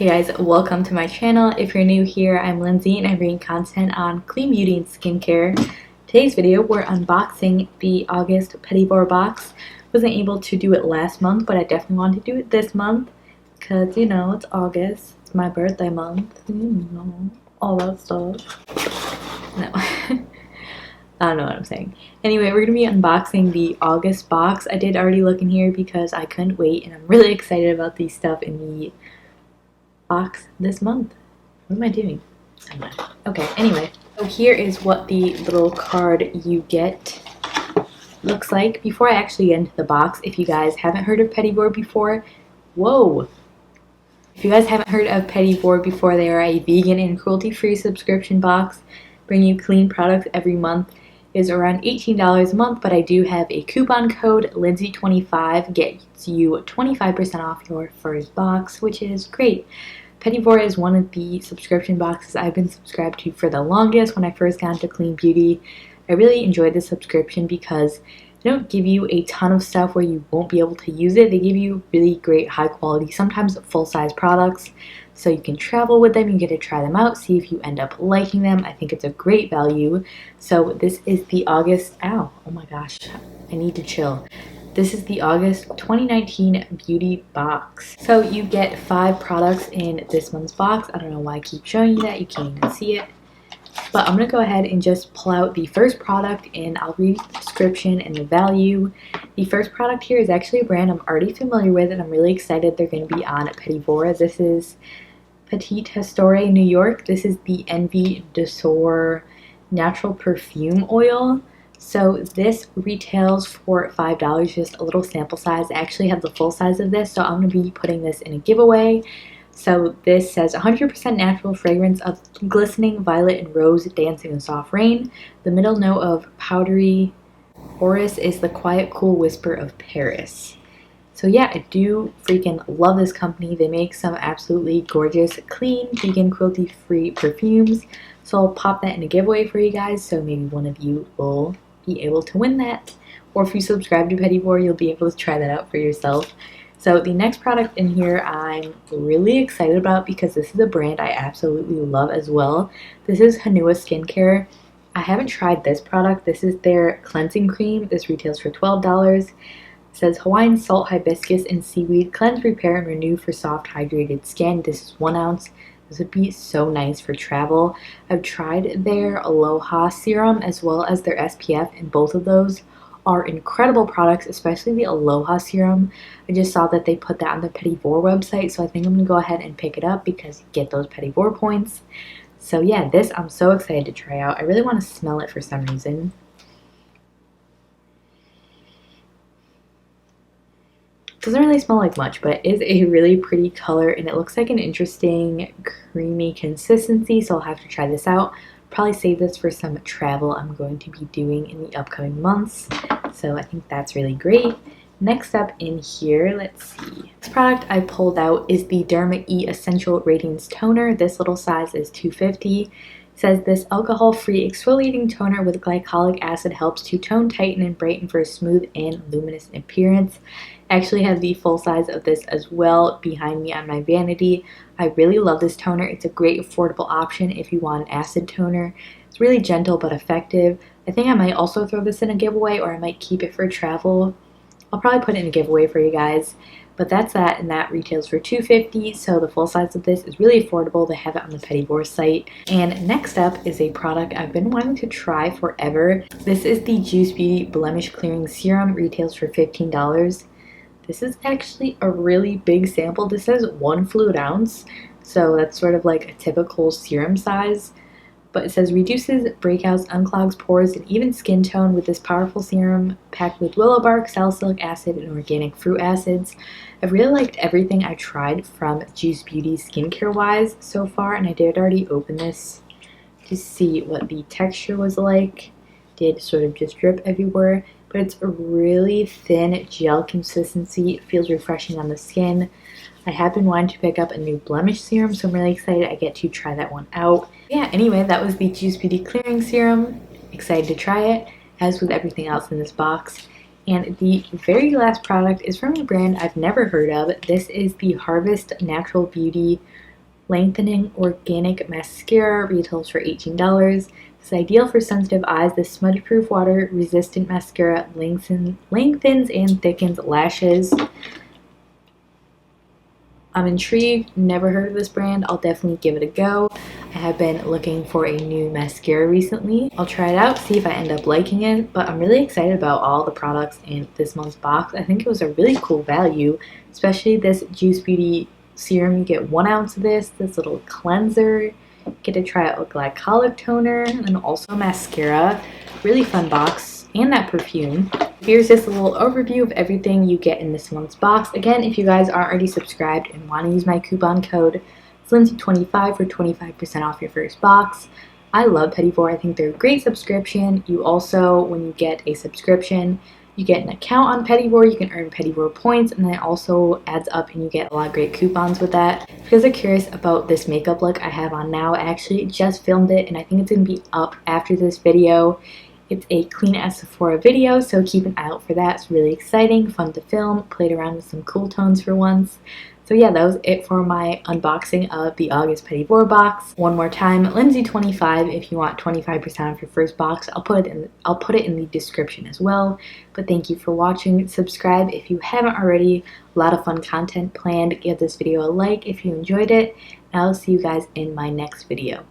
Hey guys, welcome to my channel. If you're new here, I'm Lindsay and I bring content on clean beauty and skincare. Today's video, we're unboxing the August Petit Vour box. Wasn't able to do it last month, but I definitely wanted to do it this month because, you know, it's August. It's my birthday month. You know, all that stuff. No. I don't know what I'm saying. Anyway, we're going to be unboxing the August box. I did already look in here because I couldn't wait, and I'm really excited about these stuff in the box this month. What am I doing? Okay, anyway. So here is what the little card you get looks like. Before I actually get into the box, if you guys haven't heard of Petit Vour before, whoa! If you guys haven't heard of Petit Vour before, they are a vegan and cruelty-free subscription box. Bring you clean products every month. Is around $18 a month, but I do have a coupon code, Lindsay25, gets you 25% off your first box, which is great. Petit Vour is one of the subscription boxes I've been subscribed to for the longest. When I first got into clean beauty, I really enjoyed the subscription because they don't give you a ton of stuff where you won't be able to use it. They give you really great high quality, sometimes full-size products, so you can travel with them. You get to try them out, see if you end up liking them. I think it's a great value. So this is the August, oh my gosh, I need to chill. This is the August 2019 beauty box. So you get 5 products in this month's box. I don't know why I keep showing you that, you can't even see it. But I'm going to go ahead and just pull out the first product and I'll read the description and the value. The first product here is actually a brand I'm already familiar with and I'm really excited they're going to be on Petit Vour. This is Petite Astoria, New York. This is the Envy D'Or Natural Perfume Oil. So this retails for $5, just a little sample size. I actually have the full size of this, so I'm going to be putting this in a giveaway. So this says 100% natural fragrance of glistening violet and rose dancing in soft rain. The middle note of powdery orris is the quiet, cool whisper of Paris. So yeah, I do freaking love this company. They make some absolutely gorgeous, clean, vegan, cruelty-free perfumes. So I'll pop that in a giveaway for you guys, so maybe one of you will be able to win that. Or if you subscribe to Petit Vour, you'll be able to try that out for yourself. So the next product in here I'm really excited about because this is a brand I absolutely love as well. This is Hanua Skincare. I haven't tried this product. This is their cleansing cream. This retails for $12. It says Hawaiian salt, hibiscus, and seaweed. Cleanse, repair, and renew for soft, hydrated skin. This is 1 ounce. This would be so nice for travel. I've tried their Aloha serum as well as their SPF, and both of those are incredible products, especially the Aloha serum. I just saw that they put that on the Petit Vour website, so I think I'm going to go ahead and pick it up because you get those Petit Vour points. So yeah, this I'm so excited to try out. I really want to smell it for some reason. Doesn't really smell like much, but it is a really pretty color and it looks like an interesting creamy consistency, so I'll have to try this out. Probably save this for some travel I'm going to be doing in the upcoming months, so I think that's really great. Next up in here, let's see. This product I pulled out is the DermaE Essential Radiance Toner. This little size is $2.50. It says this alcohol-free exfoliating toner with glycolic acid helps to tone, tighten, and brighten for a smooth and luminous appearance. I actually have the full size of this as well behind me on my vanity. I really love this toner. It's a great affordable option if you want an acid toner. It's really gentle but effective. I think I might also throw this in a giveaway, or I might keep it for travel. I'll probably put it in a giveaway for you guys. But that's that, and that retails for $2.50, so the full size of this is really affordable. They have it on the Petit Vour site. And next up is a product I've been wanting to try forever. This is the Juice Beauty Blemish Clearing Serum, retails for $15. This is actually a really big sample. This says 1 fluid ounce, so that's sort of like a typical serum size. But it says reduces breakouts, unclogs pores, and even skin tone with this powerful serum packed with willow bark, salicylic acid, and organic fruit acids. I've really liked everything I tried from Juice Beauty skincare wise so far, and I did already open this to see what the texture was like. Did sort of just drip everywhere, but it's a really thin gel consistency. It feels refreshing on the skin. I have been wanting to pick up a new blemish serum, so I'm really excited I get to try that one out. Yeah, anyway, that was the Juice Beauty Clearing Serum. Excited to try it, as with everything else in this box. And the very last product is from a brand I've never heard of. This is the Harvest Natural Beauty Lengthening Organic Mascara retails for $18. It's ideal for sensitive eyes. This smudge-proof, water-resistant mascara lengthens and thickens lashes. I'm intrigued, never heard of this brand. I'll definitely give it a go. I have been looking for a new mascara recently. I'll try it out, see if I end up liking it, but I'm really excited about all the products in this month's box. I think it was a really cool value, especially this Juice Beauty serum. You get 1 ounce of this little cleanser. You get to try out a glycolic toner, and then also mascara. Really fun box, and that perfume. Here's just a little overview of everything you get in this month's box. Again, if you guys aren't already subscribed and want to use my coupon code, it's Lindsay25 for 25% off your first box. I love Petit Vour. I think they're a great subscription. You also, when you get a subscription, you get an account on Petit Vour. You can earn Petit Vour points, and then it also adds up and you get a lot of great coupons with that. If you guys are curious about this makeup look I have on now, I actually just filmed it and I think it's going to be up after this video. It's a clean as Sephora video, so keep an eye out for that. It's really exciting, fun to film, played around with some cool tones for once. So yeah, that was it for my unboxing of the August Petit Vour box. One more time, Lindsay25 if you want 25% off your first box. I'll put it in the description as well. But thank you for watching. Subscribe if you haven't already. A lot of fun content planned. Give this video a like if you enjoyed it. And I'll see you guys in my next video.